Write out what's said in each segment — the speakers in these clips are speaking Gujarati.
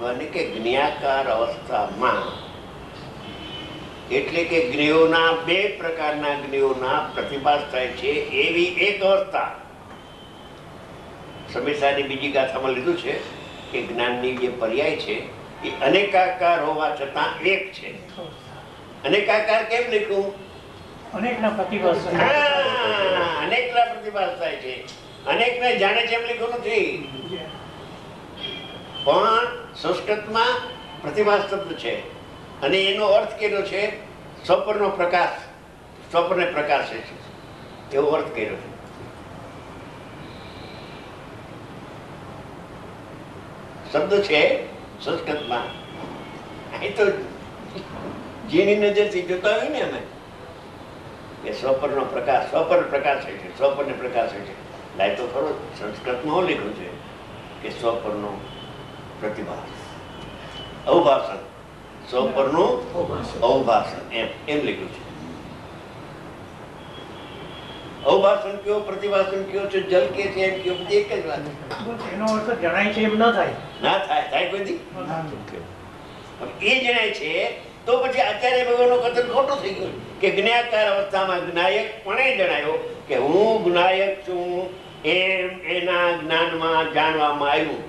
ભગવાને કે જ્ઞાકાર અવસ્થામાં એટલે કે જ્ઞેયોના બે પ્રકારના જ્ઞેયોના પ્રતિભાસ થાય છે એવી એક અવસ્થા. સમીસાની બીજી ગાથામાં લીધું છે કે જ્ઞાનની જે પર્યાય છે એ અનેકાકાર હોવા છતાં એક છે. અનેકાકાર કેમ લખ્યું? અનેકના પ્રતિભાસ. અનેકના પ્રતિભાસ થાય છે, અનેકને જાણે છે એમ લખ્યું નથી. પણ સંસ્કૃતમાં પ્રતિભાસ શબ્દ છે અને એનો અર્થ કર્યો છે સ્વપ્નનો પ્રકાશ, સ્વપ્નને પ્રકાશે છે એવો અર્થ કર્યો છે. શબ્દ છે સંસ્કૃતમાં. અહીં તો જેની નજરથી જોતા હોય ને અમે કે સ્વપ્નનો પ્રકાશ, સ્વપ્ન પ્રકાશે છે, સ્વપ્નને પ્રકાશે છે. લાય તો ખરો સંસ્કૃતમાં લખ્યું છે કે સ્વપ્નનો પ્રતિભાસ, અવભાષણ, સ્વપ્નનું અવભાષણ એમ લખ્યું છે. અવભાષણ કયો, પ્રતિભાષણ કયો છે, જલ કે છે એમ કયો, બધી એક જ વાત. એનો અર્થ જણાય છે એમ ન થાય. ના થાય, થાય કોઈ દી? એ જણાય છે તો પછી આચાર્ય ભગવાનનું કથન ખોટું થઈ ગયું કે જ્ઞાકાર અવસ્થામાં જ્ઞાયક પણ જણાયો કે હું જ્ઞાયક છું એમ એના જ્ઞાનમાં જાણવામાં આવ્યું.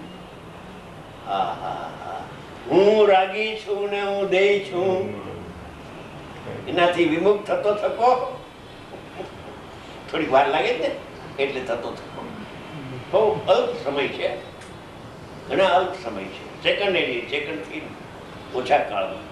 હું રાગી છું ને હું દેય છું એનાથી વિમુખ થતો થકો થોડીક વાર લાગે ને એટલે થતો થકો બહુ અલ્પ સમય છે, ઘણા અલ્પ સમય છે, સેકન્ડ થી ઓછા કાળમાં.